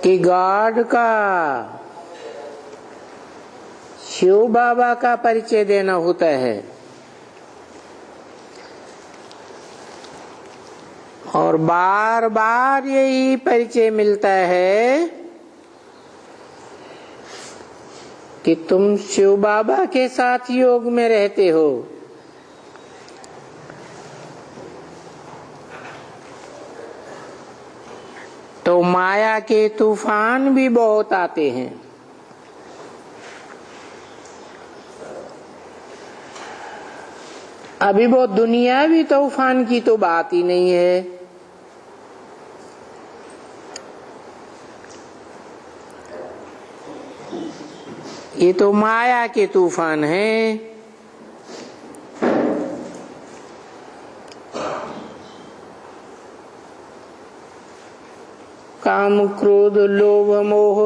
कि गॉड का, शिव बाबा का परिचय देना होता है। और बार बार यही परिचय मिलता है कि तुम शिव बाबा के साथ योग में रहते हो। तो माया के तूफान भी बहुत आते हैं। अभी वो दुनियावी तूफान की तो बात ही नहीं है। ये तो माया के तूफान हैं। काम, क्रोध, लोभ, मोह,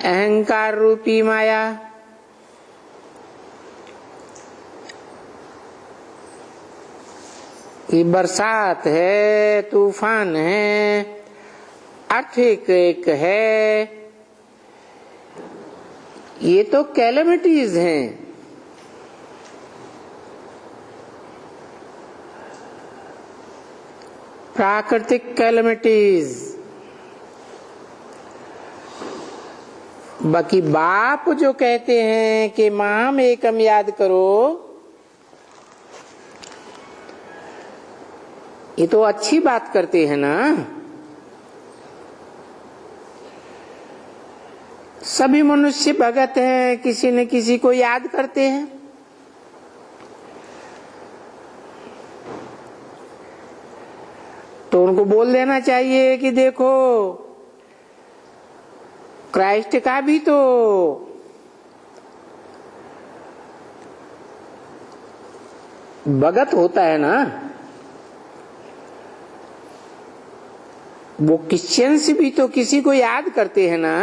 अहंकार रूपी माया ये बरसात है, तूफान है, अर्थक्वेक है, ये तो कैलेमिटीज हैं। प्राकृतिक कैलेमिटीज। बाकी बाप जो कहते हैं कि माम एकम याद करो, ये तो अच्छी बात करते हैं ना। सभी मनुष्य भगत हैं, किसी न किसी को याद करते हैं। तो उनको बोल देना चाहिए कि देखो, क्राइस्ट का भी तो भगत होता है ना। वो क्रिश्चियंस भी तो किसी को याद करते हैं ना।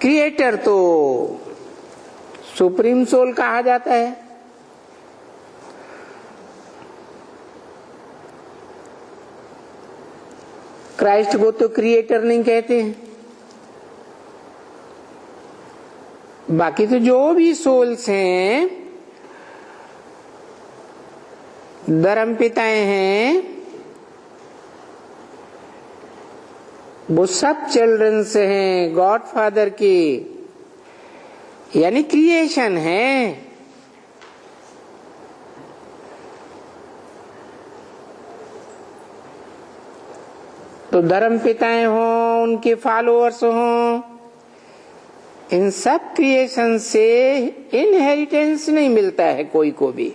क्रिएटर तो सुप्रीम सोल कहा जाता है। क्राइस्ट को तो क्रिएटर नहीं कहते हैं। बाकी तो जो भी सोल्स हैं, धर्म पिताएं हैं, वो सब चिल्ड्रंस हैं गॉड फादर की, यानी क्रिएशन है। तो धर्म पिताएं हों, उनके फॉलोअर्स हों, इन सब क्रिएशन से इनहेरिटेंस नहीं मिलता है कोई को भी,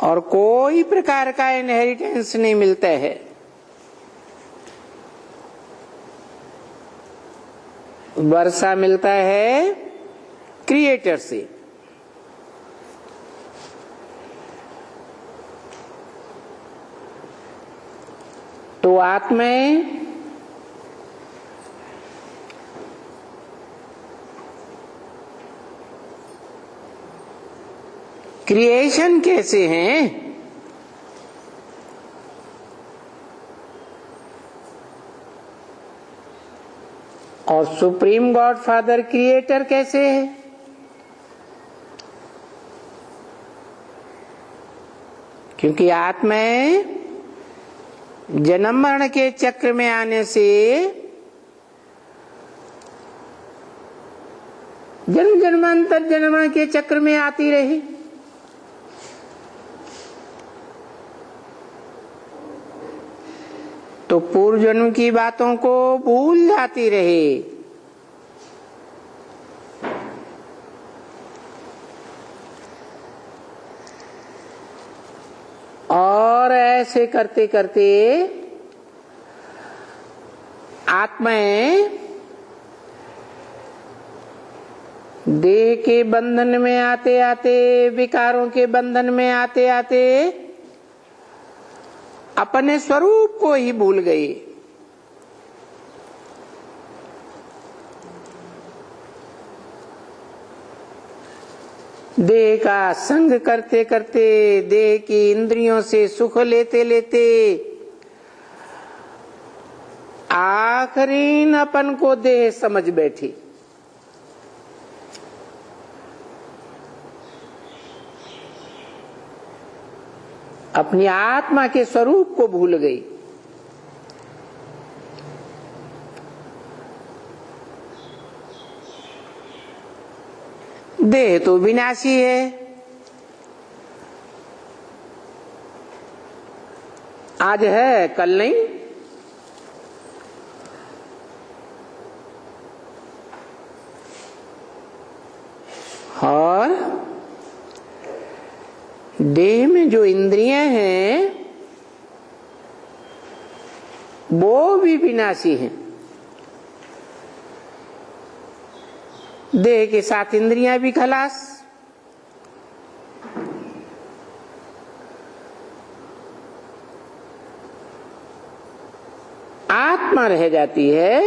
और कोई प्रकार का इनहेरिटेंस नहीं मिलता है। वर्षा मिलता है क्रिएटर से। तो आत्माएं क्रिएशन कैसे हैं? और सुप्रीम गॉड फादर क्रिएटर कैसे है? क्योंकि आत्माएं जन्म मरण के चक्र में आने से जन्म जन्मांतर जन्म के चक्र में आती रही। तो पूर्व जन्म की बातों को भूल जाती रही। और ऐसे करते करते आत्माएं देह के बंधन में आते आते, विकारों के बंधन में आते आते अपने स्वरूप को ही भूल गई। देह का संग करते करते, देह की इंद्रियों से सुख लेते लेते आखिरी अपन को देह समझ बैठी। अपनी आत्मा के स्वरूप को भूल गई। देह तो विनाशी है, आज है कल नहीं। और देह में जो इंद्रियां हैं वो भी विनाशी हैं। देह के साथ इंद्रियां भी खलास। आत्मा रह जाती है,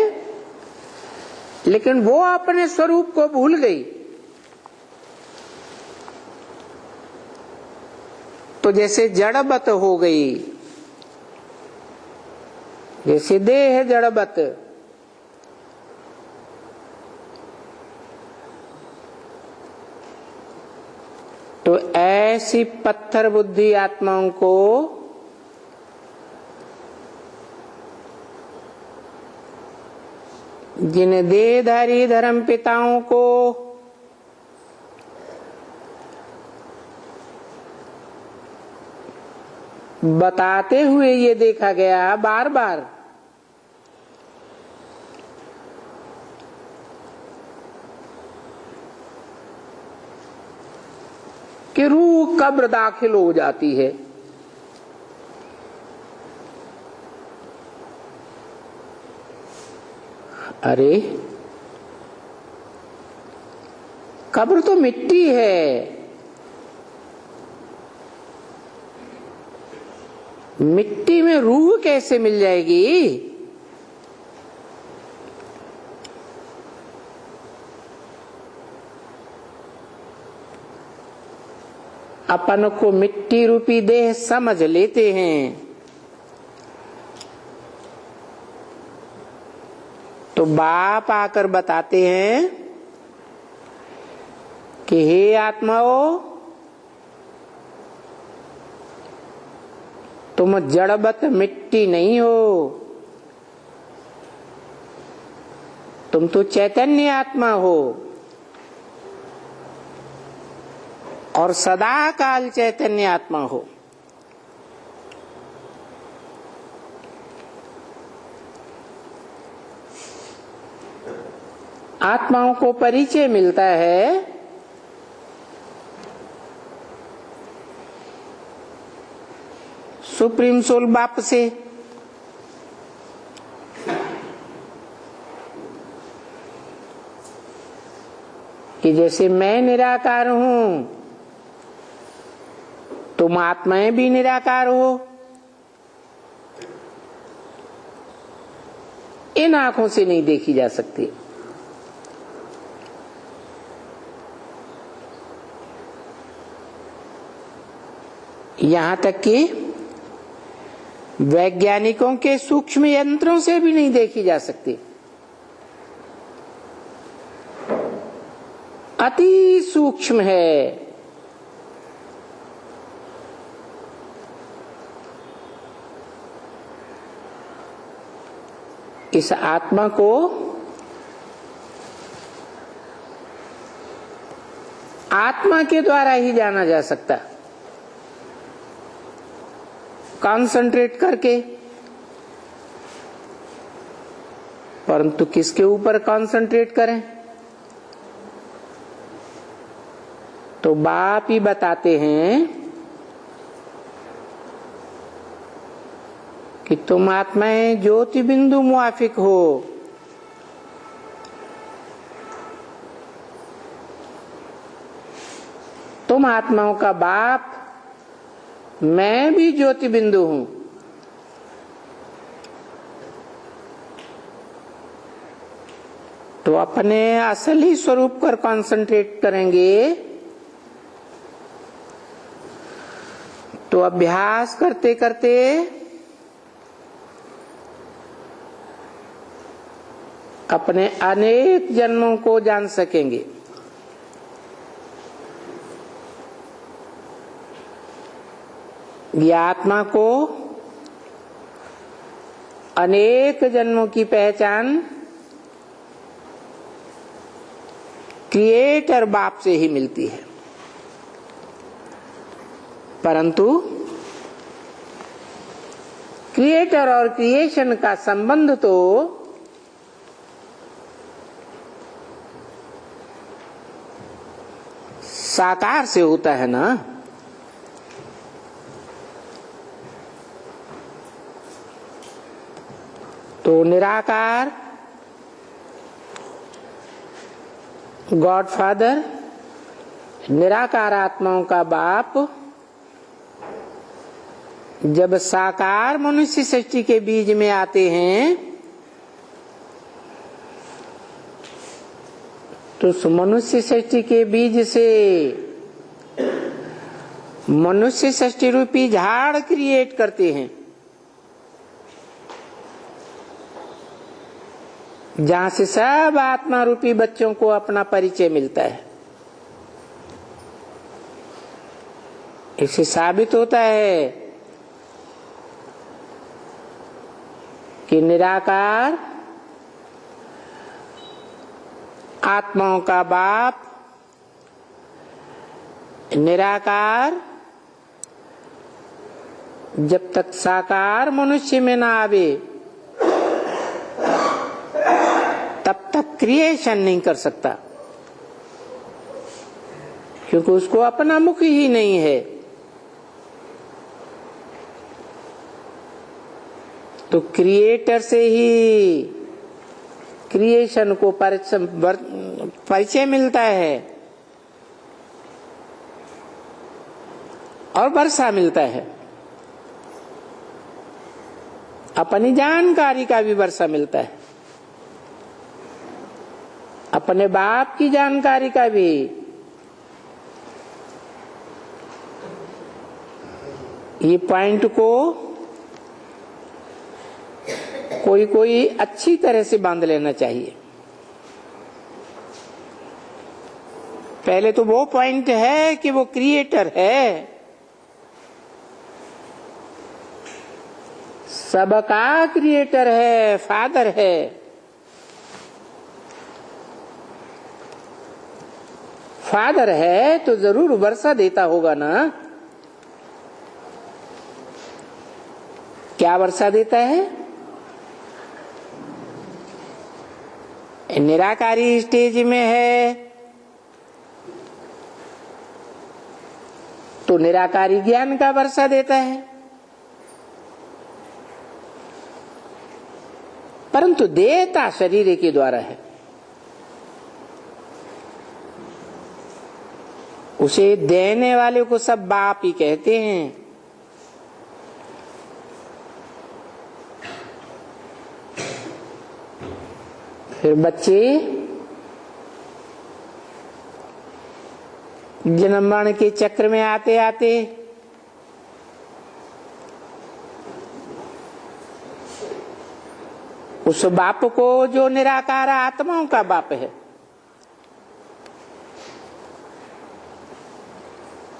लेकिन वो अपने स्वरूप को भूल गई। तो जैसे जड़वत हो गई, जैसे देह है जड़वत, तो ऐसी पत्थर बुद्धि आत्माओं को जिन देहधारी धर्म पिताओं को बताते हुए ये देखा गया बार बार कि रूह कब्र दाखिल हो जाती है। अरे कब्र तो मिट्टी है, मिट्टी में रूह कैसे मिल जाएगी? अपन को मिट्टी रूपी देह समझ लेते हैं, तो बाप आकर बताते हैं कि हे आत्माओं, तुम जड़वत मिट्टी नहीं हो, तुम तो चैतन्य आत्मा हो और सदा काल चैतन्य आत्मा हो। आत्माओं को परिचय मिलता है सुप्रीम सोल बाप से, कि जैसे मैं निराकार हूं, तुम आत्माएं भी निराकार हो। इन आंखों से नहीं देखी जा सकती। यहां तक कि वैज्ञानिकों के सूक्ष्म यंत्रों से भी नहीं देखी जा सकती। अति सूक्ष्म है। इस आत्मा को आत्मा के द्वारा ही जाना जा सकता, कंसंट्रेट करके। परंतु किसके ऊपर कंसंट्रेट करें? तो बाप ही बताते हैं कि तुम आत्माएं ज्योति बिंदु मुआफिक हो। तुम आत्माओं का बाप, मैं भी ज्योति बिंदु हूं। तो अपने असली स्वरूप पर कंसंट्रेट करेंगे तो अभ्यास करते करते अपने अनेक जन्मों को जान सकेंगे। ये आत्मा को अनेक जन्मों की पहचान क्रिएटर बाप से ही मिलती है, परंतु क्रिएटर और क्रिएशन का संबंध तो साकार से होता है ना। तो निराकार गॉड फादर, निराकार आत्माओं का बाप, जब साकार मनुष्य सृष्टि के बीज में आते हैं तो उस मनुष्य सृष्टि के बीज से मनुष्य सृष्टि रूपी झाड़ क्रिएट करते हैं, जहां से सब आत्मा रूपी बच्चों को अपना परिचय मिलता है। इससे साबित होता है कि निराकार आत्माओं का बाप, निराकार जब तक साकार मनुष्य में ना आवे तब तक क्रिएशन नहीं कर सकता, क्योंकि उसको अपना मुख ही नहीं है। तो क्रिएटर से ही क्रिएशन को परिचय मिलता है और वर्षा मिलता है, अपनी जानकारी का भी वर्षा मिलता है, अपने बाप की जानकारी का भी। ये पॉइंट को कोई कोई अच्छी तरह से बांध लेना चाहिए। पहले तो वो पॉइंट है कि वो क्रिएटर है, सबका क्रिएटर है, फादर है। फादर है तो जरूर वर्षा देता होगा ना। क्या वर्षा देता है? निराकारी स्टेज में है तो निराकारी ज्ञान का वर्षा देता है, परंतु देता शरीर के द्वारा है। उसे देने वाले को सब बाप ही कहते हैं। फिर बच्चे जन्म मरण के चक्र में आते आते उस बाप को, जो निराकार आत्माओं का बाप है,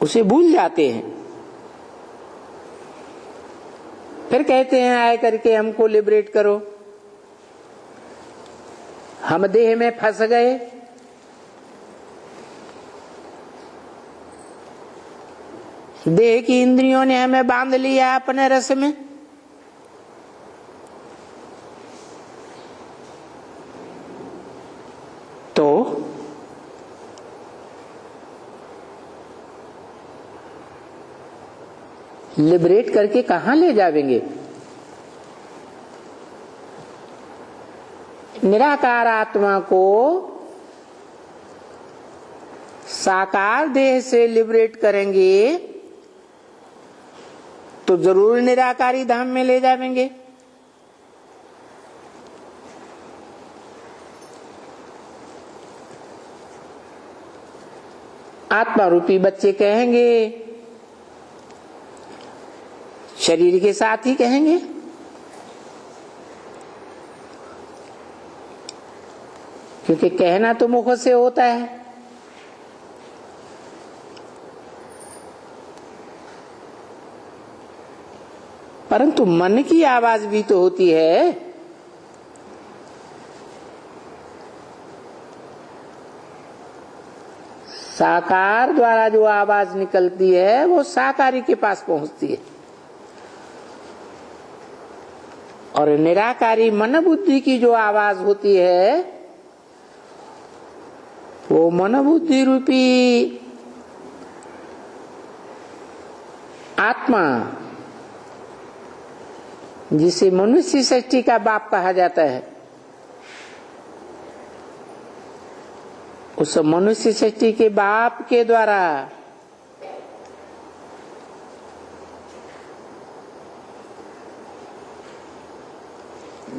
उसे भूल जाते हैं। फिर कहते हैं आए करके हमको लिबरेट करो, हम देह में फंस गए। देह की इंद्रियों ने हमें बांध लिया अपने रस में। तो लिबरेट करके कहां ले जावेंगे? निराकार आत्मा को साकार देह से लिबरेट करेंगे तो जरूर निराकारी धाम में ले जाएंगे। आत्मा रूपी बच्चे कहेंगे शरीर के साथ ही कहेंगे। क्योंकि कहना तो मुख से होता है, परंतु मन की आवाज भी तो होती है। साकार द्वारा जो आवाज निकलती है वो साकारी के पास पहुंचती है, और निराकारी मन बुद्धि की जो आवाज होती है वो मन बुद्धि रूपी आत्मा, जिसे मनुष्य सृष्टि का बाप कहा जाता है, उस मनुष्य सृष्टि के बाप के द्वारा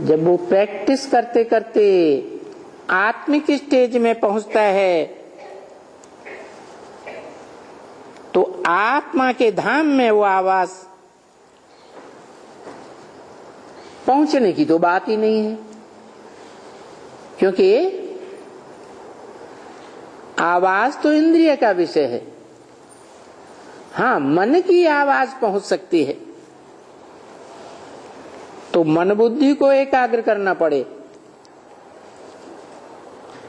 जब वो प्रैक्टिस करते करते आत्मिक स्टेज में पहुंचता है, तो आत्मा के धाम में वो आवाज पहुंचने की तो बात ही नहीं है। क्योंकि आवाज तो इंद्रिय का विषय है। हाँ, मन की आवाज पहुंच सकती है, तो मन बुद्धि को एकाग्र करना पड़े।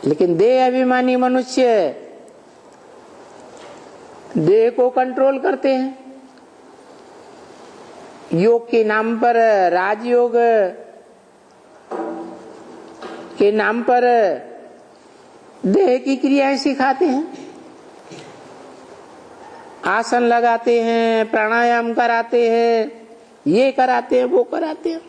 लेकिन देह अभिमानी मनुष्य देह को कंट्रोल करते हैं। योग के नाम पर, राजयोग के नाम पर देह की क्रियाएं सिखाते हैं, आसन लगाते हैं, प्राणायाम कराते हैं, ये कराते हैं, वो कराते हैं।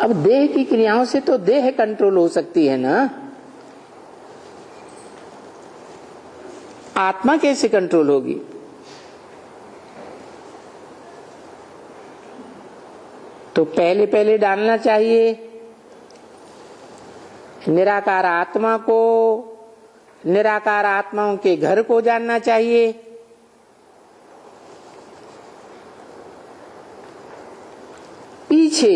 अब देह की क्रियाओं से तो देह कंट्रोल हो सकती है ना, आत्मा कैसे कंट्रोल होगी? तो पहले पहले डालना चाहिए निराकार आत्मा को, निराकार आत्माओं के घर को जानना चाहिए। पीछे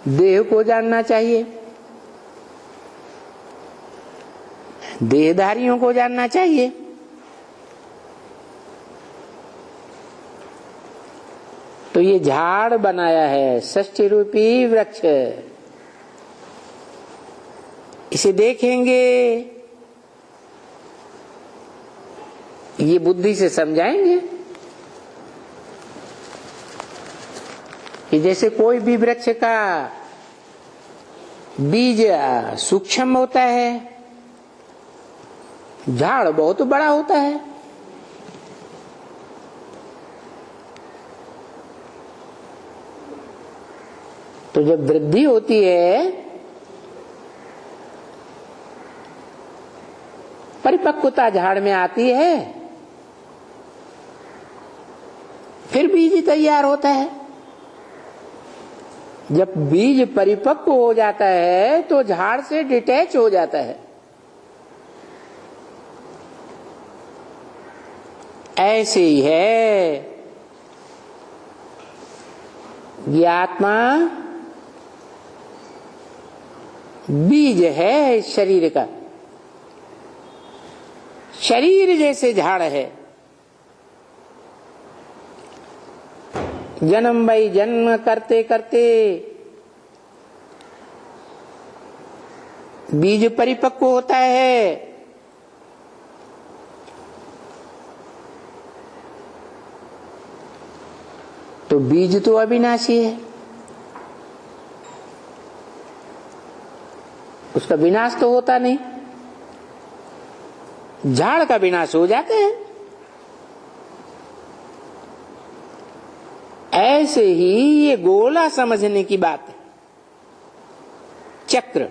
देह को जानना चाहिए, देहधारियों को जानना चाहिए। तो ये झाड़ बनाया है षष्ठी रूपी वृक्ष, इसे देखेंगे, ये बुद्धि से समझाएंगे कि जैसे कोई भी वृक्ष का बीज सूक्ष्म होता है, झाड़ बहुत बड़ा होता है। तो जब वृद्धि होती है, परिपक्वता झाड़ में आती है, फिर बीज तैयार होता है। जब बीज परिपक्व हो जाता है तो झाड़ से डिटैच हो जाता है। ऐसे ही है ये आत्मा, बीज है इस शरीर का। शरीर जैसे झाड़ है, जन्म बाई जन्म करते करते बीज परिपक्व होता है, तो बीज तो अविनाशी है, उसका विनाश तो होता नहीं। झाड़ का विनाश हो जाता है। ऐसे ही ये गोला समझने की बात है। चक्र,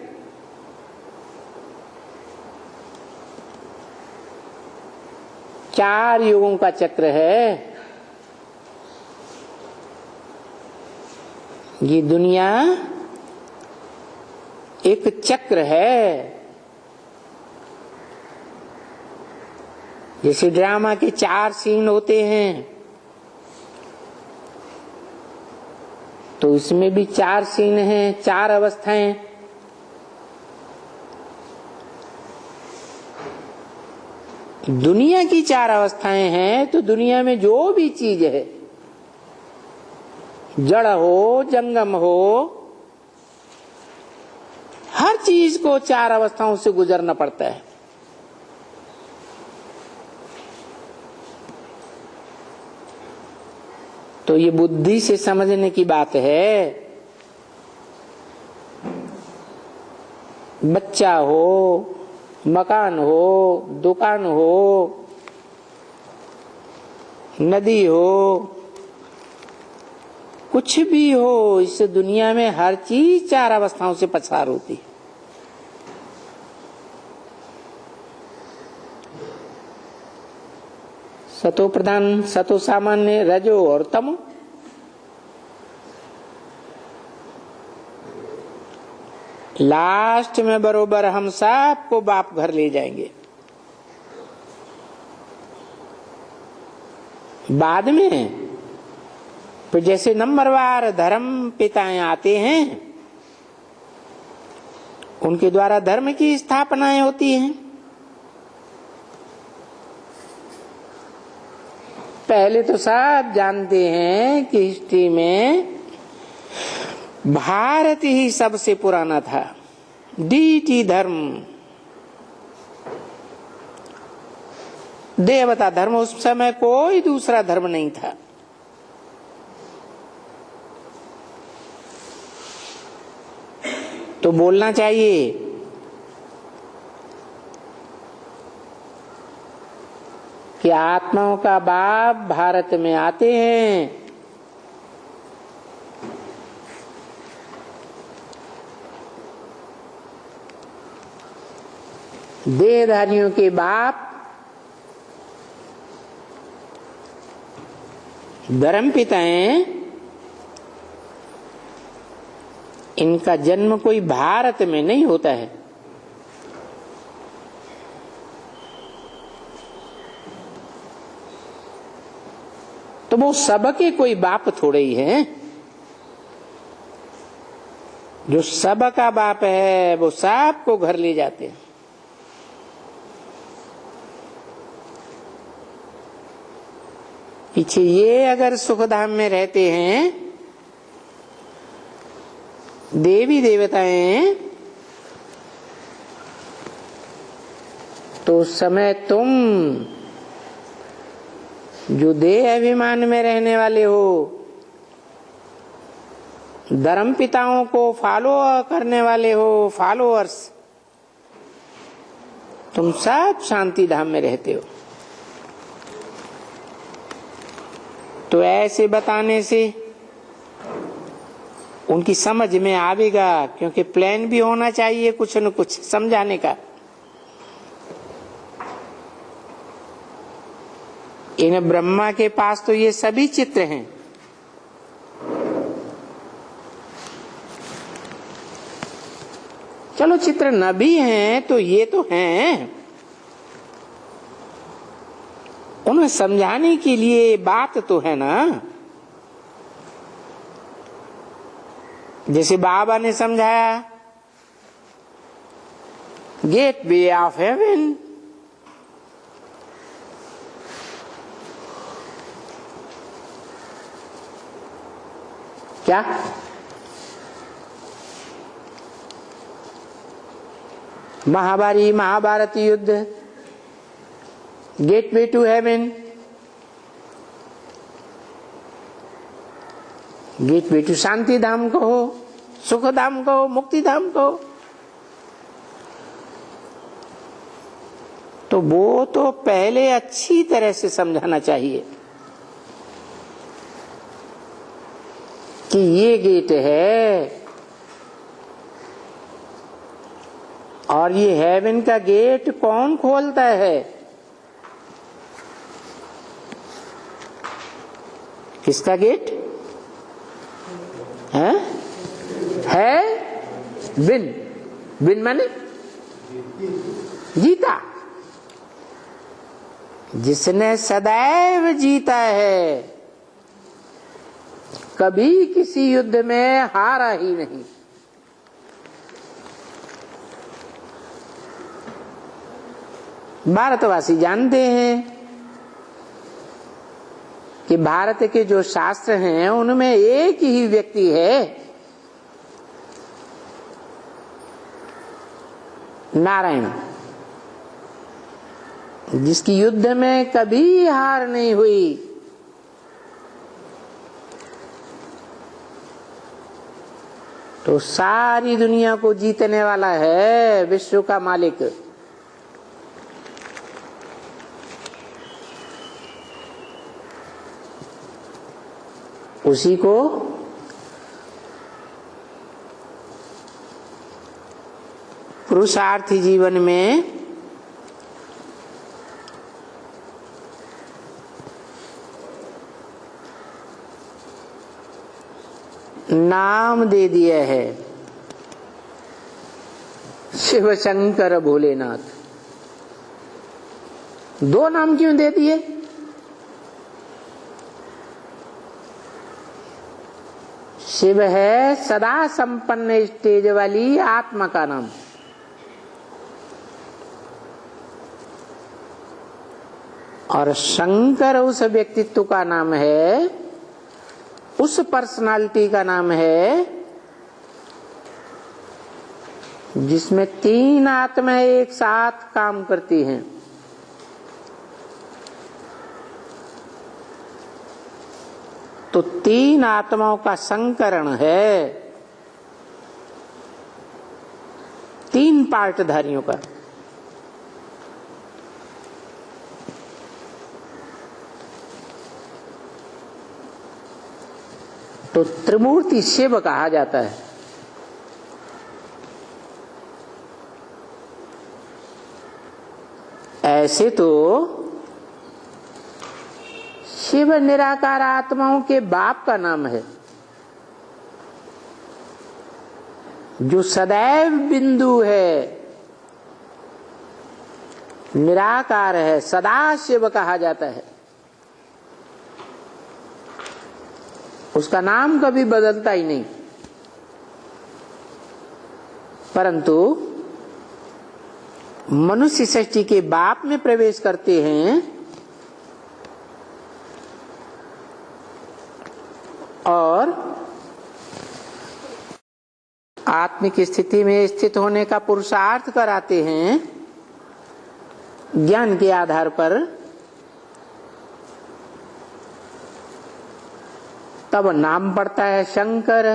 चार युगों का चक्र है। ये दुनिया एक चक्र है। जैसे ड्रामा के 4 सीन होते हैं, तो इसमें भी 4 सीन हैं, 4 अवस्थाएं। दुनिया की 4 अवस्थाएं हैं, तो दुनिया में जो भी चीज है, जड़ हो, जंगम हो, हर चीज को 4 अवस्थाओं से गुजरना पड़ता है। तो ये बुद्धि से समझने की बात है। बच्चा हो, मकान हो, दुकान हो, नदी हो, कुछ भी हो, इस दुनिया में हर चीज 4 अवस्थाओं से पसार होती है। सतो प्रधान, सतो सामान्य, रजो और तमो। लास्ट में बरोबर हम सबको बाप घर ले जाएंगे। बाद में फिर जैसे नंबरवार धर्म पिताएं आते हैं, उनके द्वारा धर्म की स्थापनाएं होती हैं। पहले तो सब जानते हैं कि हिस्ट्री में भारत ही सबसे पुराना था। डीटी धर्म, देवता धर्म, उस समय कोई दूसरा धर्म नहीं था। तो बोलना चाहिए कि आत्माओं का बाप भारत में आते हैं। देहधारियों के बाप धर्मपिता हैं। इनका जन्म कोई भारत में नहीं होता है। तो वो सबके कोई बाप थोड़े ही हैं। जो सबका बाप है वो सबको घर ले जाते हैं। पीछे ये अगर सुखधाम में रहते हैं देवी देवताएं, तो उस समय तुम जो देह अभिमान में रहने वाले हो, धर्म पिताओं को फॉलो करने वाले हो, फॉलोअर्स, तुम सब शांति धाम में रहते हो। तो ऐसे बताने से उनकी समझ में आवेगा, क्योंकि प्लान भी होना चाहिए कुछ न कुछ समझाने का। इन ब्रह्मा के पास तो ये सभी चित्र हैं। चलो चित्र न भी हैं तो ये तो हैं। उन्हें समझाने के लिए बात तो है ना। जैसे बाबा ने समझाया गेट वे ऑफ हेवन, क्या महाभारत युद्ध, gateway to heaven, gateway to शांति धाम कहो, सुख धाम कहो, मुक्ति धाम कहो। तो वो तो पहले अच्छी तरह से समझाना चाहिए कि ये गेट है और ये हेवन का गेट कौन खोलता है? किसका गेट है? विन, विन माने जीता। जिसने सदैव जीता है, कभी किसी युद्ध में हारा ही नहीं। भारतवासी जानते हैं कि भारत के जो शास्त्र हैं उनमें एक ही व्यक्ति है, नारायण, जिसकी युद्ध में कभी हार नहीं हुई। तो सारी दुनिया को जीतने वाला है विश्व का मालिक। उसी को पुरुषार्थी जीवन में नाम दे दिया है, शिव शंकर भोलेनाथ। दो नाम क्यों दे दिए? शिव है सदा संपन्न स्टेज वाली आत्मा का नाम, और शंकर उस व्यक्तित्व का नाम है, उस पर्सनालिटी का नाम है जिसमें तीन आत्माएं एक साथ काम करती हैं। तो तीन आत्माओं का संकरण है, तीन पार्टधारियों का। तो त्रिमूर्ति शिव कहा जाता है। ऐसे तो शिव निराकार आत्माओं के बाप का नाम है, जो सदैव बिंदु है, निराकार है, सदा शिव कहा जाता है। उसका नाम कभी बदलता ही नहीं। परंतु मनुष्य सृष्टि के बाप में प्रवेश करते हैं और आत्मिक स्थिति में स्थित होने का पुरुषार्थ कराते हैं ज्ञान के आधार पर, तब नाम पड़ता है शंकर।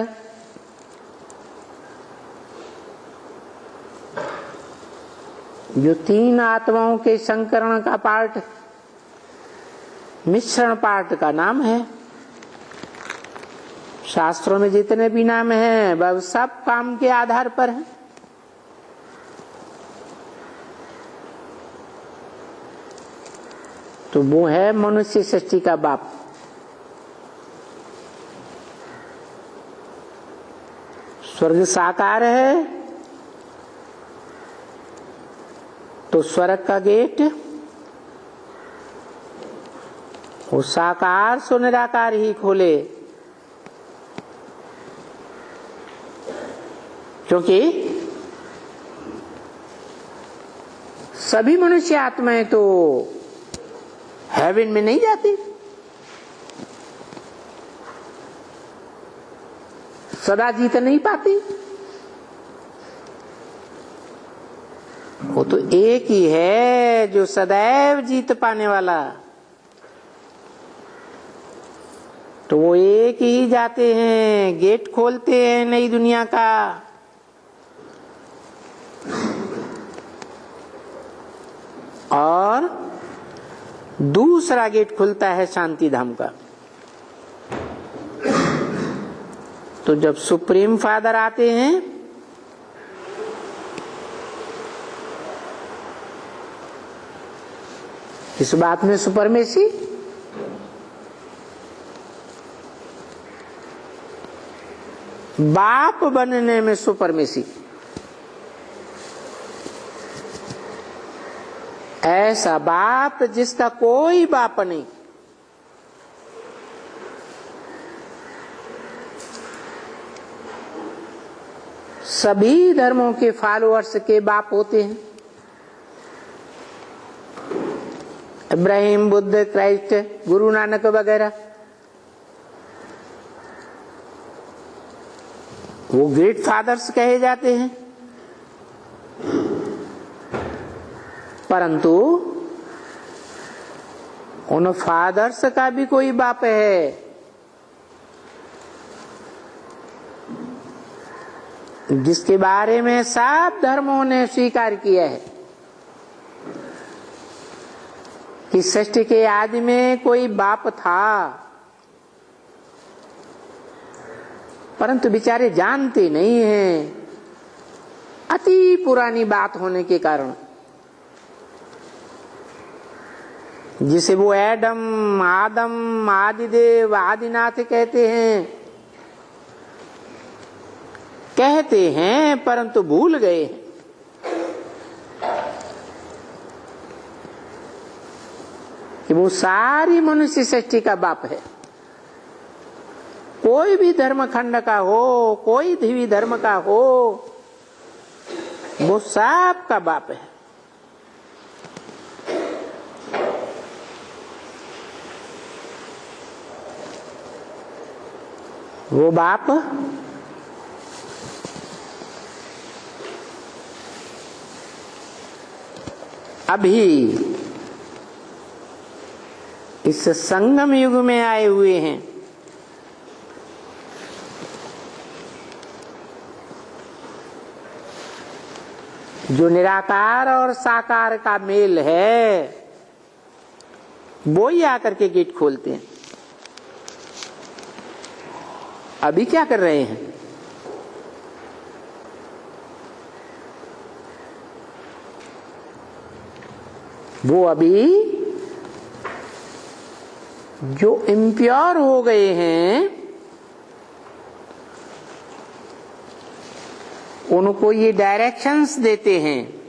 जो तीन आत्माओं के संकरण का पार्ट, मिश्रण पार्ट का नाम है। शास्त्रों में जितने भी नाम हैं वह सब काम के आधार पर है। तो वो है मनुष्य सृष्टि का बाप। स्वर्ग साकार है तो स्वर्ग का गेट वो साकार सो निराकार ही खोले, क्योंकि सभी मनुष्य आत्माएं तो हेवन में नहीं जाती, सदा जीत नहीं पाती। वो तो एक ही है जो सदैव जीत पाने वाला। तो वो एक ही जाते हैं, गेट खोलते हैं नई दुनिया का। और दूसरा गेट खुलता है शांति धाम का। तो जब सुप्रीम फादर आते हैं इस बात में सुपरमेसी, बाप बनने में सुपरमेसी। ऐसा बाप जिसका कोई बाप नहीं। सभी धर्मों के फॉलोअर्स के बाप होते हैं। इब्राहिम, बुद्ध, क्राइस्ट, गुरु नानक वगैरह, वो ग्रेट फादर्स कहे जाते हैं। परंतु उन फादर्स का भी कोई बाप है, जिसके बारे में सब धर्मों ने स्वीकार किया है कि सृष्टि के आदि में कोई बाप था, परंतु बेचारे जानते नहीं हैं, अति पुरानी बात होने के कारण, जिसे वो एडम, आदम, आदिदेव, आदिनाथ कहते हैं परंतु भूल गए हैं। कि वो सारी मनुष्य सृष्टि का बाप है। कोई भी धर्म खंड का हो, कोई भी धर्म का हो, वो सब का बाप है। वो बाप अभी इस संगम युग में आए हुए हैं। जो निराकार और साकार का मेल है, वो ही आकर के गेट खोलते हैं। अभी क्या कर रहे हैं? वो अभी जो इम्प्योर हो गए हैं, उनको ये डायरेक्शंस देते हैं।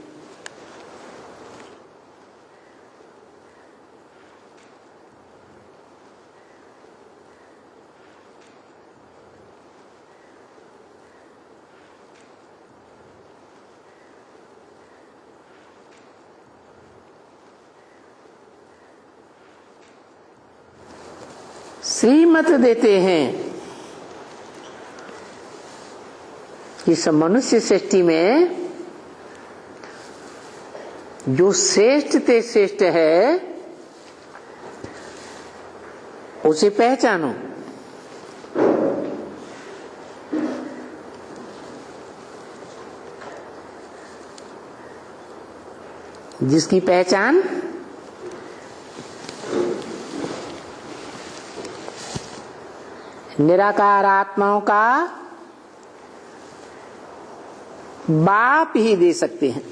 श्रीमत देते हैं कि इस मनुष्य सृष्टि में जो श्रेष्ठ ते श्रेष्ठ है, उसे पहचानो। जिसकी पहचान निराकार आत्माओं का बाप ही दे सकते हैं।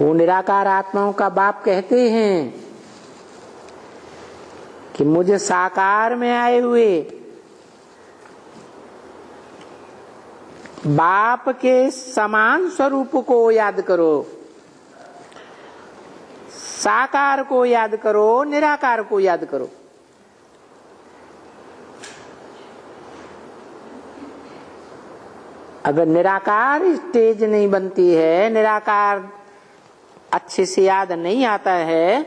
वो निराकार आत्माओं का बाप कहते हैं कि मुझे साकार में आए हुए बाप के समान स्वरूप को याद करो, साकार को याद करो, निराकार को याद करो। अगर निराकार स्टेज नहीं बनती है, निराकार अच्छे से याद नहीं आता है,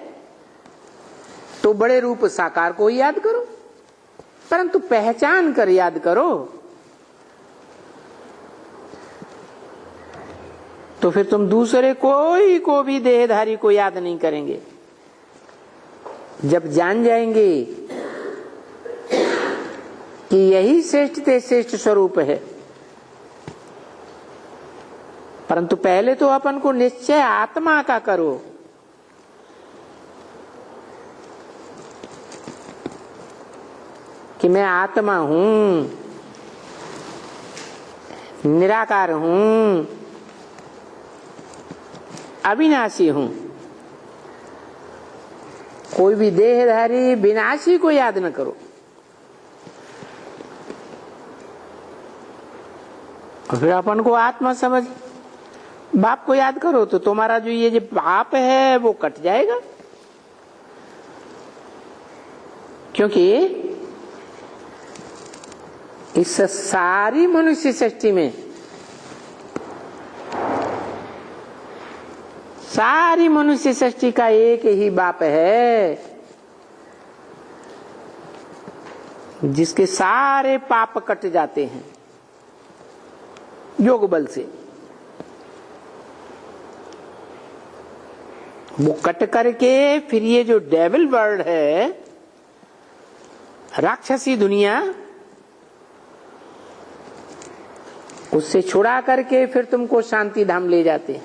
तो बड़े रूप साकार को याद करो, परंतु पहचान कर याद करो। तो फिर तुम दूसरे कोई को भी देहधारी को याद नहीं करेंगे। जब जान जाएंगे कि यही श्रेष्ठ ते श्रेष्ठ स्वरूप है, परंतु पहले तो अपन को निश्चय आत्मा का करो। कि मैं आत्मा हूं, निराकार हूं, अविनाशी हूं। कोई भी देहधारी विनाशी को याद न करो। और फिर अपन को आत्मा समझ, बाप को याद करो तो तुम्हारा जो ये जो पाप है वो कट जाएगा। क्योंकि इस सारी मनुष्य सृष्टि में, सारी मनुष्य सृष्टि का एक ही बाप है जिसके सारे पाप कट जाते हैं योग बल से। वो कट करके फिर ये जो डेविल वर्ल्ड है, राक्षसी दुनिया, उससे छुड़ा करके फिर तुमको शांति धाम ले जाते हैं,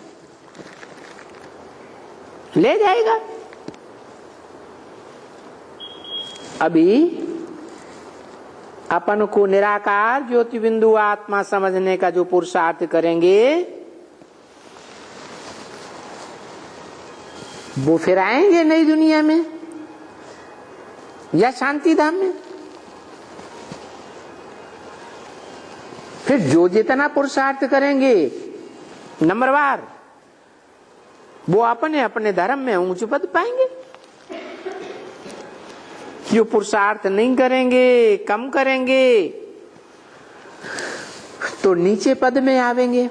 ले जाएगा। अभी अपन को निराकार ज्योति बिंदु आत्मा समझने का जो पुरुषार्थ करेंगे वो फिर आएंगे नई दुनिया में या शांति धाम में। फिर जो जितना पुरुषार्थ करेंगे नंबरवार, वो अपने अपने धर्म में ऊंच पद पाएंगे। जो पुरुषार्थ नहीं करेंगे, कम करेंगे, तो नीचे पद में आवेंगे।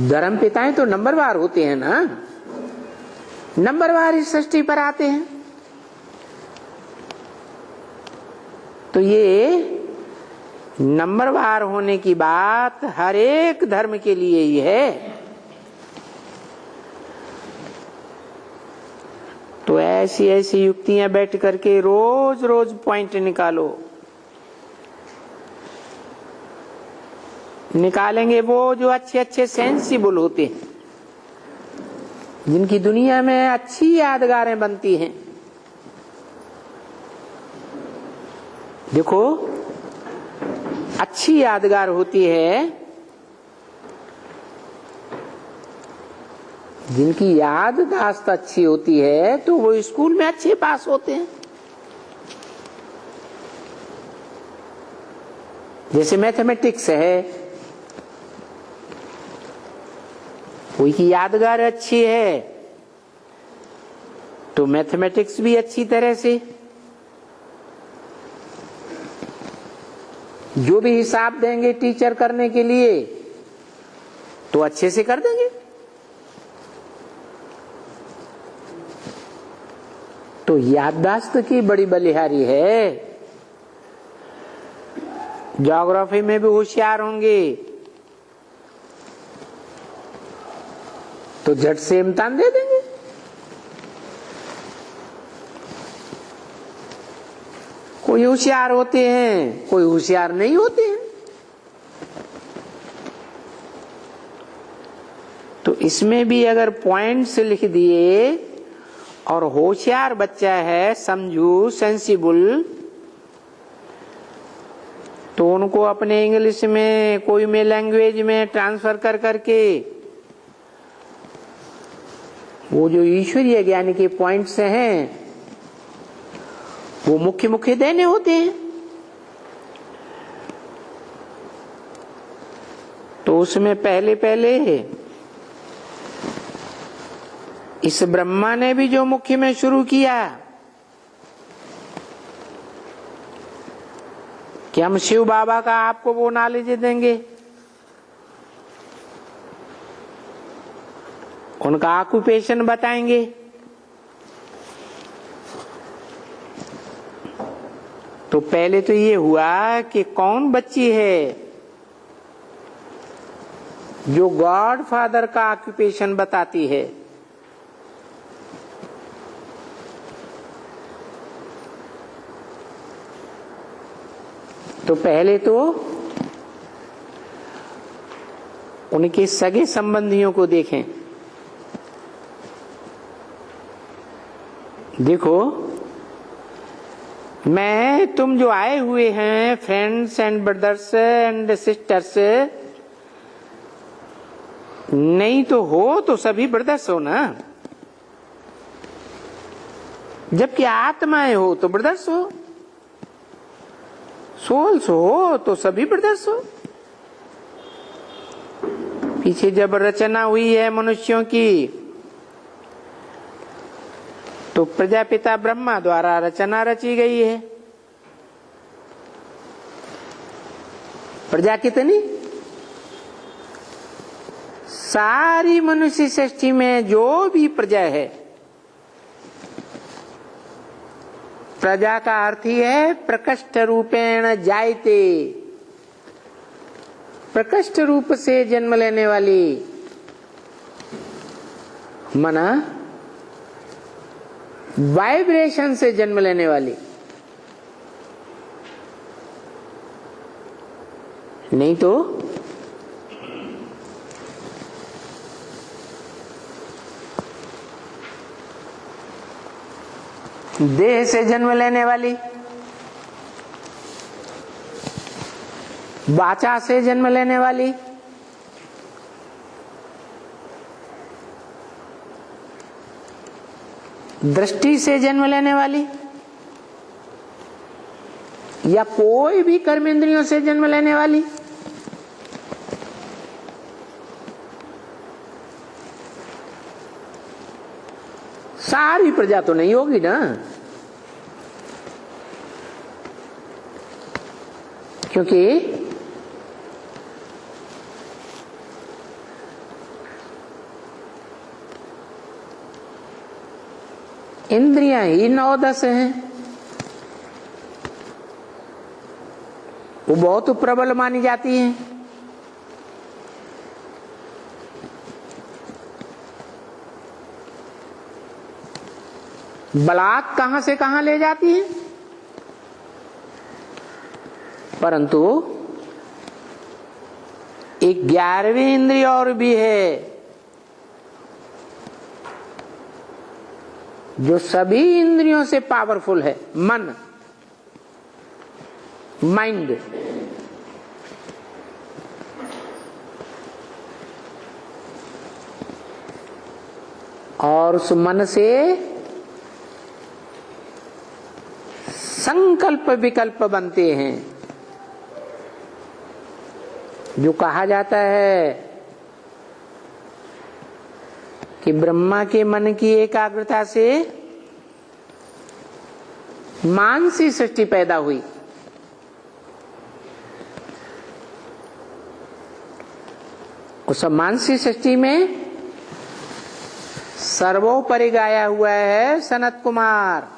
धर्म पिताएं तो नंबरवार होते हैं ना, नंबरवार इस सृष्टि पर आते हैं। तो ये नंबरवार होने की बात हर एक धर्म के लिए ही है। तो ऐसी ऐसी युक्तियां बैठ करके रोज रोज पॉइंट निकालो। निकालेंगे वो जो अच्छे अच्छे सेंसिबल होते हैं, जिनकी दुनिया में अच्छी यादगारें बनती हैं। देखो, अच्छी यादगार होती है जिनकी याददाश्त अच्छी होती है, तो वो स्कूल में अच्छे पास होते हैं। जैसे मैथमेटिक्स है, कोई की यादगार अच्छी है तो मैथमेटिक्स भी अच्छी तरह से, जो भी हिसाब देंगे टीचर करने के लिए तो अच्छे से कर देंगे। तो याददाश्त की बड़ी बलिहारी है। ज्योग्राफी में भी होशियार होंगे तो झट से इम्तिहान दे देंगे। कोई होशियार होते हैं, कोई होशियार नहीं होते हैं। तो इसमें भी अगर पॉइंट्स लिख दिए और होशियार बच्चा है, समझू, सेंसिबल, तो उनको अपने इंग्लिश में कोई में लैंग्वेज में ट्रांसफर कर करके वो जो ईश्वरीय ज्ञान के पॉइंट्स हैं वो मुख्य मुख्य देने होते हैं। तो उसमें पहले पहले इस ब्रह्मा ने भी जो मुख्य में शुरू किया कि हम शिव बाबा का आपको वो नॉलेज देंगे, उनका ऑक्यूपेशन बताएंगे। तो पहले तो ये हुआ कि कौन बच्ची है जो गॉड फादर का ऑक्यूपेशन बताती है। तो पहले तो उनके सगे संबंधियों को देखें। देखो, मैं तुम जो आए हुए हैं friends and brothers and sisters, नहीं तो हो तो सभी ब्रदर्स हो ना, जबकि आत्माएं हो तो ब्रदर्स हो। सोल्स हो तो सभी ब्रदर्स हो। पीछे जब रचना हुई है मनुष्यों की तो प्रजापिता ब्रह्मा द्वारा रचना रची गई है। प्रजा कितनी? सारी मनुष्य सृष्टि में जो भी प्रजा है, प्रजा का अर्थ ही है प्रकृष्ट रूपेण जायते, प्रकृष्ट रूप से जन्म लेने वाली, मना वाइब्रेशन से जन्म लेने वाली। नहीं तो देह से जन्म लेने वाली, वाचा से जन्म लेने वाली, दृष्टि से जन्म लेने वाली, या कोई भी कर्मेंद्रियों से जन्म लेने वाली, सारी प्रजा तो नहीं होगी ना। क्योंकि इंद्रियां ही 9-10 हैं, वो बहुत प्रबल मानी जाती हैं। बलात् कहां से कहां ले जाती हैं, परंतु एक 11वीं इंद्रिय और भी है जो सभी इंद्रियों से पावरफुल है, मन, माइंड। और उस मन से संकल्प विकल्प बनते हैं, जो कहा जाता है कि ब्रह्मा के मन की एकाग्रता से मानसी सृष्टि पैदा हुई। उस मानसी सृष्टि में सर्वोपरि गाया हुआ है सनत कुमार,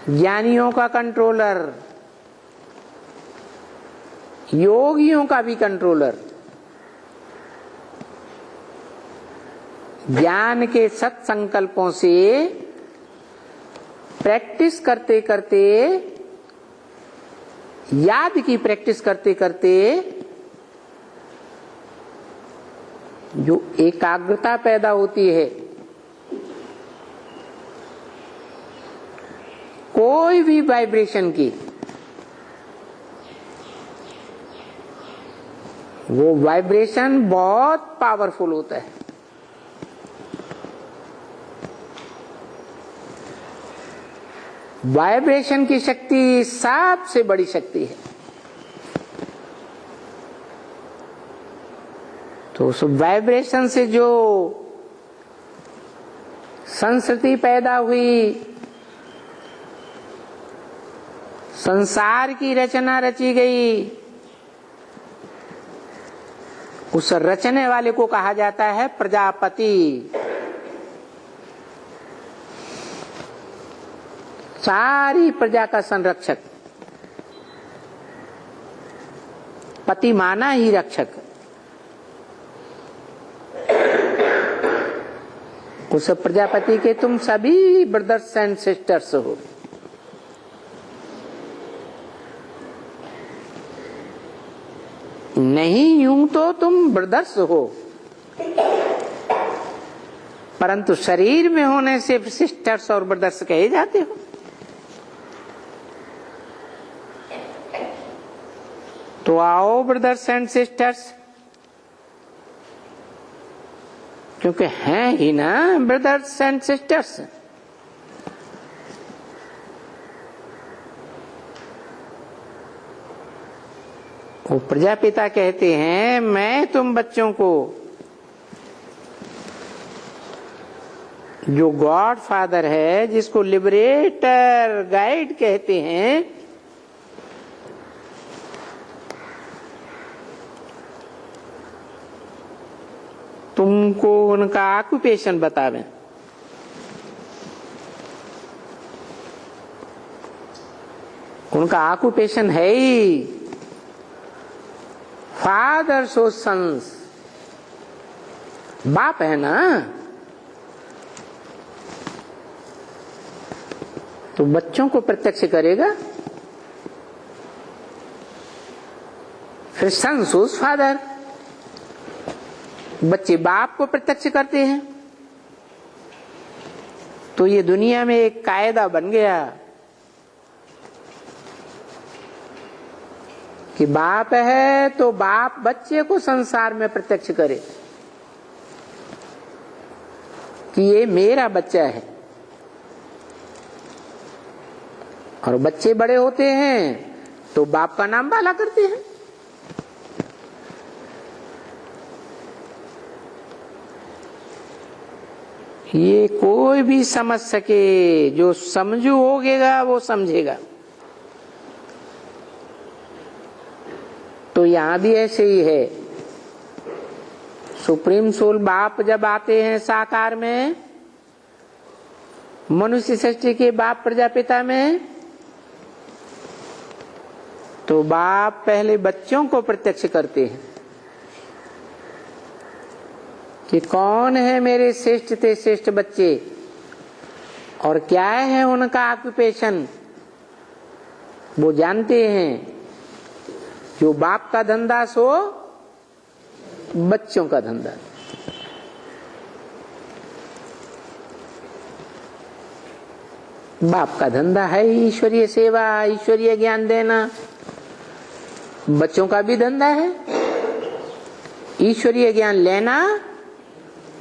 ज्ञानियों का कंट्रोलर, योगियों का भी कंट्रोलर। ज्ञान के सत्संकल्पों से प्रैक्टिस करते करते, याद की प्रैक्टिस करते करते जो एकाग्रता पैदा होती है, कोई भी वाइब्रेशन की, वो वाइब्रेशन बहुत पावरफुल होता है। वाइब्रेशन की शक्ति सबसे बड़ी शक्ति है। तो उस वाइब्रेशन से जो संस्कृति पैदा हुई, संसार की रचना रची गई, उस रचने वाले को कहा जाता है प्रजापति। सारी प्रजा का संरक्षक, पति माना ही रक्षक। उस प्रजापति के तुम सभी ब्रदर्स एंड सिस्टर्स हो। नहीं यूं तो तुम ब्रदर्स हो, परंतु शरीर में होने से सिस्टर्स और ब्रदर्स कहे जाते हो। तो आओ ब्रदर्स एंड सिस्टर्स, क्योंकि हैं ही ना ब्रदर्स एंड सिस्टर्स। वो प्रजापिता कहते हैं मैं तुम बच्चों को, जो गॉड फादर है, जिसको लिबरेटर गाइड कहते हैं, तुमको उनका ऑक्यूपेशन बतावें। उनका ऑक्यूपेशन है ही फादर सो सन्स, बाप है ना, तो बच्चों को प्रत्यक्ष करेगा। फिर सन्स सोस फादर, बच्चे बाप को प्रत्यक्ष करते हैं। तो ये दुनिया में एक कायदा बन गया कि बाप है तो बाप बच्चे को संसार में प्रत्यक्ष करे कि ये मेरा बच्चा है। और बच्चे बड़े होते हैं तो बाप का नाम बाला करते हैं। ये कोई भी समझ सके, जो समझू होगेगा वो समझेगा। तो यहां भी ऐसे ही है। सुप्रीम सोल बाप जब आते हैं साकार में, मनुष्य सृष्टि के बाप प्रजापिता में, तो बाप पहले बच्चों को प्रत्यक्ष करते हैं कि कौन है मेरे श्रेष्ठ ते श्रेष्ठ बच्चे और क्या है उनका ऑक्यूपेशन, वो जानते हैं। जो बाप का धंधा सो बच्चों का धंधा। बाप का धंधा है ईश्वरीय सेवा, ईश्वरीय ज्ञान देना। बच्चों का भी धंधा है ईश्वरीय ज्ञान लेना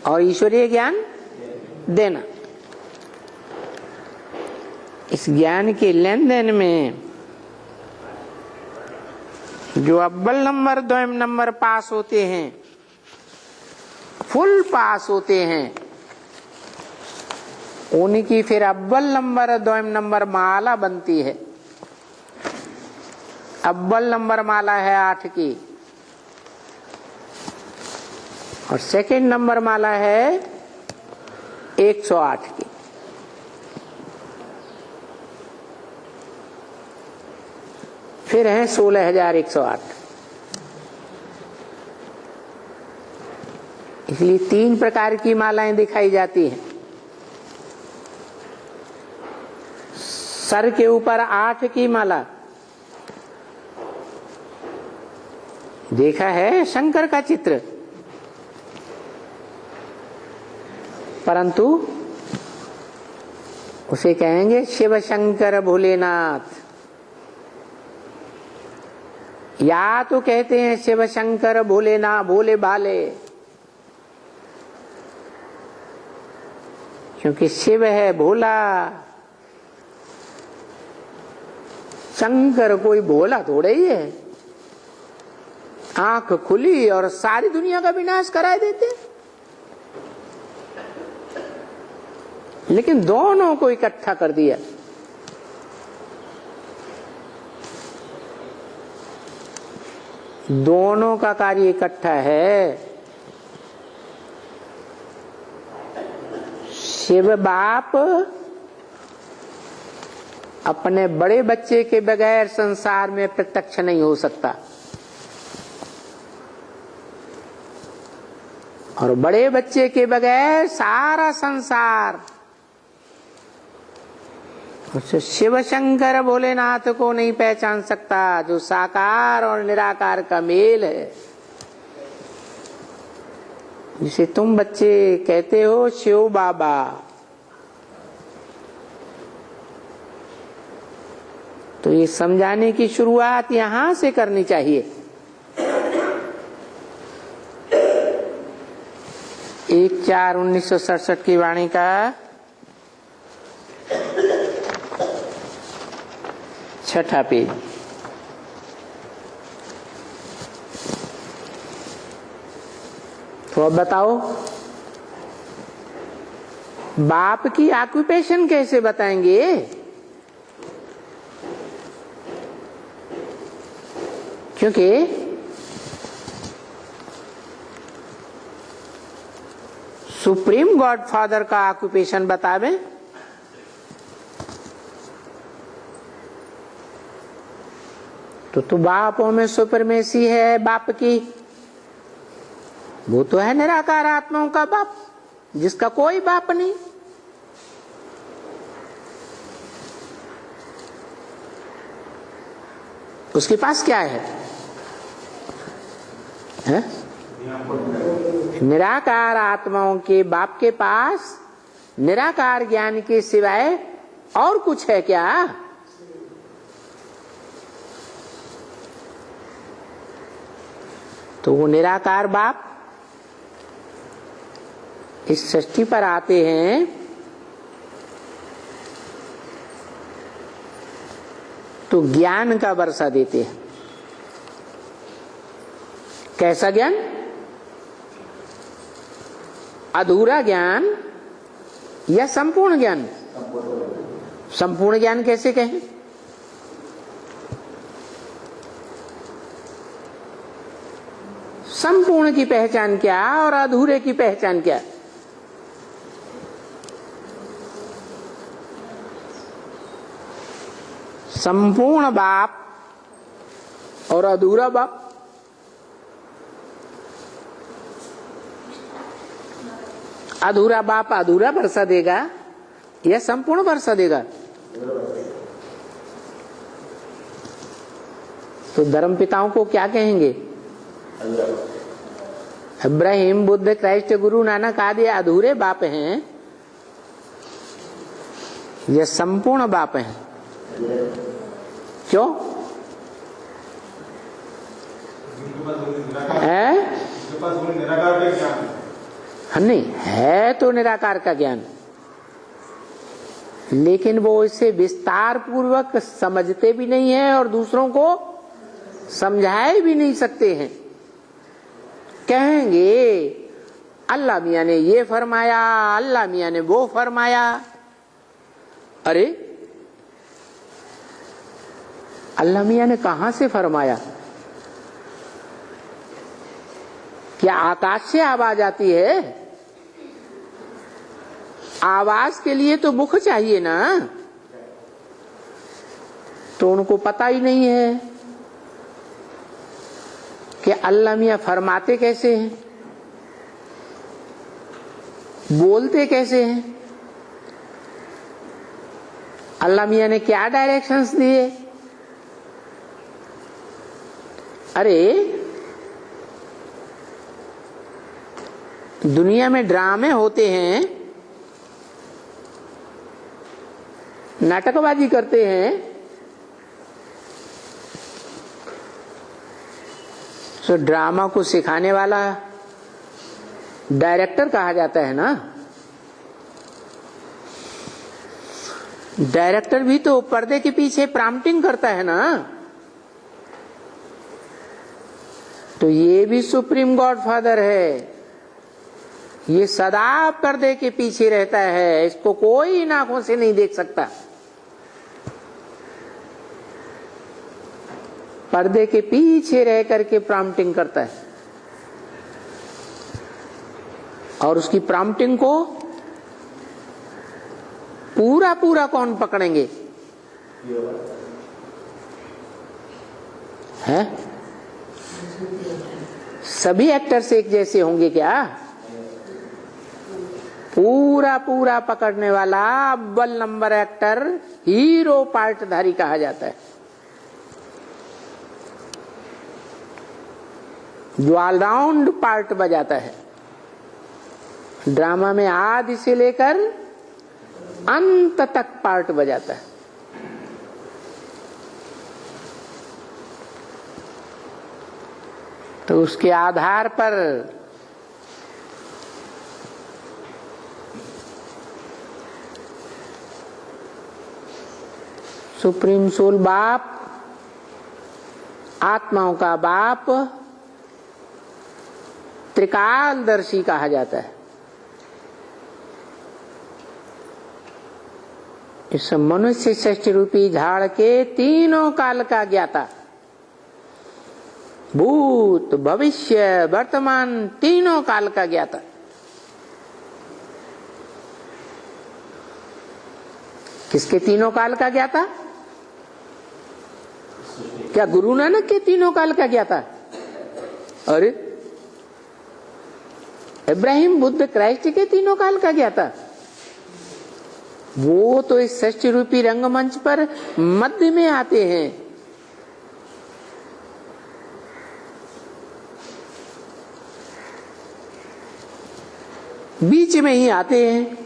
और ईश्वरीय ज्ञान देना। इस ज्ञान के लेन देन में जो अव्वल नंबर द्वयम नंबर पास होते हैं, फुल पास होते हैं, उनकी फिर अव्वल नंबर द्वयम नंबर माला बनती है। अव्वल नंबर माला है 8 की और सेकंड नंबर माला है 108 की। फिर है 16,108। इसलिए 3 प्रकार की मालाएं दिखाई जाती हैं। सर के ऊपर 8 की माला, देखा है शंकर का चित्र, परंतु उसे कहेंगे शिव शंकर भोलेनाथ, या तो कहते हैं शिव शंकर भोलेनाथ भोले भाले, क्योंकि शिव है भोला, शंकर कोई भोला थोड़ा ही है। आंख खुली और सारी दुनिया का विनाश करा देते। लेकिन दोनों को इकट्ठा कर दिया। दोनों का कार्य इकट्ठा है। शिव बाप अपने बड़े बच्चे के बगैर संसार में प्रत्यक्ष नहीं हो सकता, और बड़े बच्चे के बगैर सारा संसार उस शिव शंकर भोलेनाथ को नहीं पहचान सकता, जो साकार और निराकार का मेल है। जिसे तुम बच्चे कहते हो शिव बाबा, तो ये समझाने की शुरुआत यहां से करनी चाहिए। 1/4/1967 की वाणी का 6ठा पेज। तो अब बताओ बाप की ऑक्यूपेशन कैसे बताएंगे? क्योंकि सुप्रीम गॉड फादर का ऑक्यूपेशन बतावे तो बापों में सुपरमेसी है बाप की। वो तो है निराकार आत्माओं का बाप, जिसका कोई बाप नहीं। उसके पास क्या है? निराकार आत्माओं के बाप के पास निराकार ज्ञान के सिवाय और कुछ है क्या? तो वो निराकार बाप इस सृष्टि पर आते हैं तो ज्ञान का वर्षा देते हैं। कैसा ज्ञान? अधूरा ज्ञान या संपूर्ण ज्ञान? संपूर्ण ज्ञान कैसे कहें? संपूर्ण की पहचान क्या और अधूरे की पहचान क्या? संपूर्ण बाप और अधूरा बाप। अधूरा बाप अधूरा वर्षा देगा या संपूर्ण वर्षा देगा? तो धर्म पिताओं को क्या कहेंगे? इब्राहिम, बुद्ध, क्राइस्ट, गुरु नानक आदि अधूरे बाप हैं ये संपूर्ण बाप हैं। क्यों? नहीं है तो निराकार का ज्ञान, लेकिन वो इसे विस्तार पूर्वक समझते भी नहीं है और दूसरों को समझाए भी नहीं सकते हैं। कहेंगे अल्लाह मियां ने ये फरमाया, अल्लाह मियां ने वो फरमाया। अरे अल्लाह मियां ने कहां से फरमाया? क्या आकाश से आवाज आती है? आवाज के लिए तो मुख चाहिए ना, तो उनको पता ही नहीं है कि अल्लाह मियां फरमाते कैसे हैं, बोलते कैसे हैं, अल्लाह मियां ने क्या डायरेक्शंस दिए। अरे दुनिया में ड्रामे होते हैं, नाटकबाजी करते हैं, तो ड्रामा को सिखाने वाला डायरेक्टर कहा जाता है ना। डायरेक्टर भी तो पर्दे के पीछे प्रॉम्प्टिंग करता है ना। तो ये भी सुप्रीम गॉड फादर है, ये सदा पर्दे के पीछे रहता है, इसको कोई इन आंखों से नहीं देख सकता। पर्दे के पीछे रह करके प्रॉम्प्टिंग करता है और उसकी प्रॉम्प्टिंग को पूरा पूरा कौन पकड़ेंगे? हैं? सभी एक्टर्स एक जैसे होंगे क्या? पूरा पूरा पकड़ने वाला अव्वल नंबर एक्टर हीरो पार्टधारी कहा जाता है, जो ऑलराउंड पार्ट बजाता है। ड्रामा में आदि से लेकर अंत तक पार्ट बजाता है। तो उसके आधार पर सुप्रीम सोल बाप, आत्माओं का बाप त्रिकालदर्शी कहा जाता है। इस मनुष्य सृष्टि रूपी झाड़ के तीनों काल का ज्ञाता, भूत भविष्य वर्तमान तीनों काल का ज्ञाता। किसके तीनों काल का ज्ञाता? क्या गुरु नानक के तीनों काल का ज्ञाता? अरे इब्राहिम बुद्ध क्राइस्ट के तीनों काल का ज्ञाता। वो तो इस सृष्टि रूपी रंगमंच पर मध्य में आते हैं। बीच में ही आते हैं,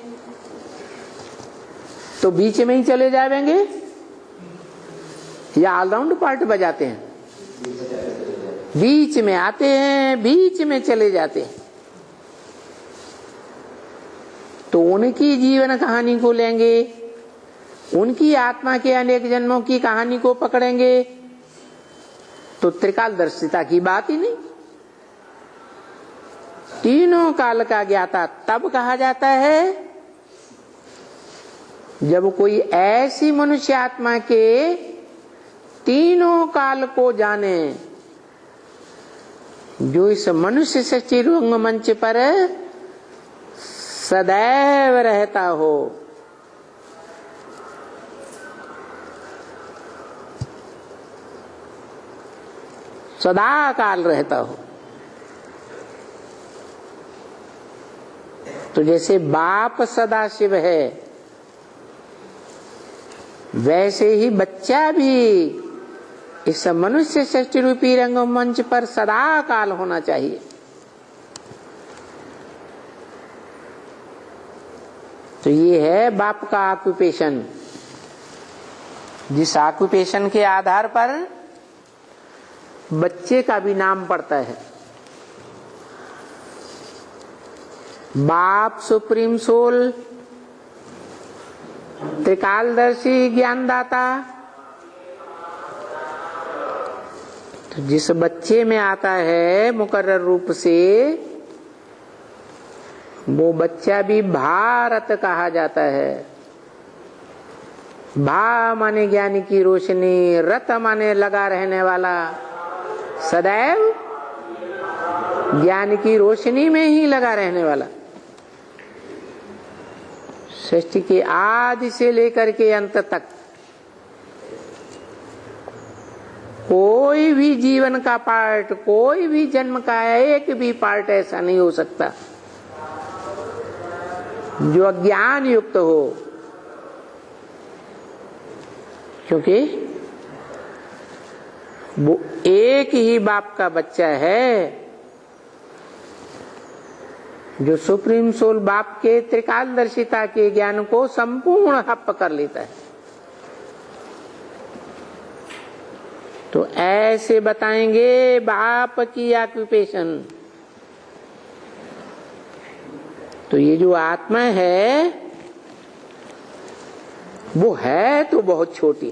तो बीच में ही चले जाएंगे या ऑलराउंड पार्ट बजाते हैं? बीच में आते हैं, बीच में चले जाते हैं। तो उनकी जीवन कहानी को लेंगे, उनकी आत्मा के अनेक जन्मों की कहानी को पकड़ेंगे, तो त्रिकालदर्शिता की बात ही नहीं। तीनों काल का ज्ञाता तब कहा जाता है जब कोई ऐसी मनुष्य आत्मा के तीनों काल को जाने जो इस मनुष्य सृष्टि रंगमंच पर सदैव रहता हो। सदा काल रहता हो। तो जैसे बाप सदा शिव है, वैसे ही बच्चा भी इस मनुष्य सृष्टि रूपी रंगमंच पर सदा काल होना चाहिए। तो ये है बाप का ऑक्यूपेशन, जिस ऑक्यूपेशन के आधार पर बच्चे का भी नाम पड़ता है। बाप सुप्रीम सोल, त्रिकालदर्शी ज्ञानदाता। तो जिस बच्चे में आता है मुकर्रर रूप से, वो बच्चा भी भारत कहा जाता है। भा माने ज्ञान की रोशनी, रत माने लगा रहने वाला, सदैव ज्ञान की रोशनी में ही लगा रहने वाला। सृष्टि के आदि से लेकर के अंत तक कोई भी जीवन का पार्ट, कोई भी जन्म का एक भी पार्ट ऐसा नहीं हो सकता जो अज्ञान युक्त हो, क्योंकि वो एक ही बाप का बच्चा है जो सुप्रीम सोल बाप के त्रिकालदर्शिता के ज्ञान को संपूर्ण हप कर लेता है। तो ऐसे बताएंगे बाप की ऑक्यूपेशन। तो ये जो आत्मा है वो है तो बहुत छोटी,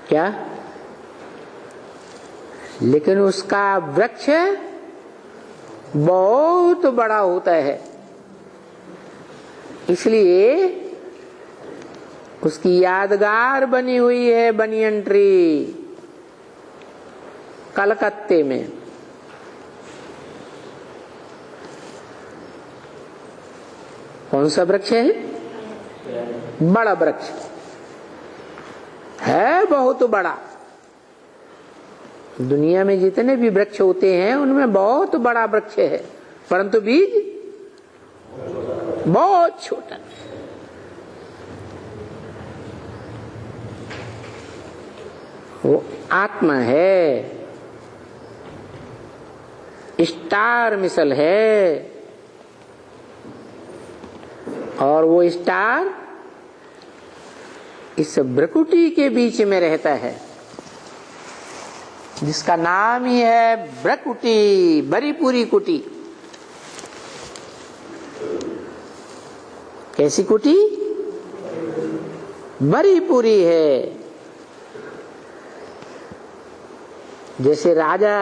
क्या? लेकिन उसका वृक्ष बहुत बड़ा होता है। इसलिए उसकी यादगार बनी हुई है बनियन ट्री, कलकत्ते में। कौन सा वृक्ष है? बड़ा वृक्ष है, बहुत बड़ा। दुनिया में जितने भी वृक्ष होते हैं उनमें बहुत बड़ा वृक्ष है, परंतु बीज बहुत छोटा। वो आत्मा है, स्टार मिसल है, और वो स्टार इस भ्रकुटी के बीच में रहता है, जिसका नाम ही है भ्रकुटी, बरीपुरी कुटी। कैसी कुटी? बरीपुरी है। जैसे राजा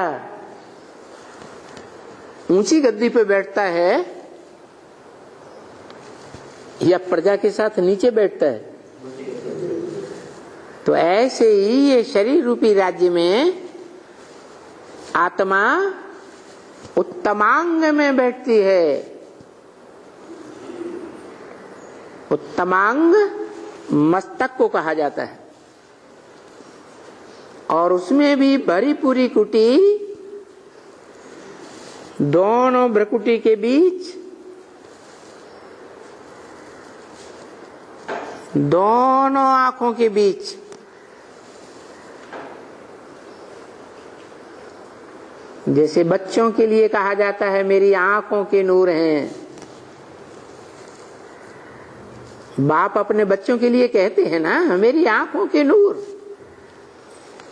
ऊंची गद्दी पे बैठता है या प्रजा के साथ नीचे बैठता है? तो ऐसे ही ये शरीर रूपी राज्य में आत्मा उत्तमांग में बैठती है। उत्तमांग मस्तक को कहा जाता है और उसमें भी भरी पूरी कुटी, दोनों भ्रकुटी के बीच, दोनों आंखों के बीच जैसे बच्चों के लिए कहा जाता है मेरी आंखों के नूर हैं, बाप अपने बच्चों के लिए कहते हैं ना मेरी आंखों के नूर।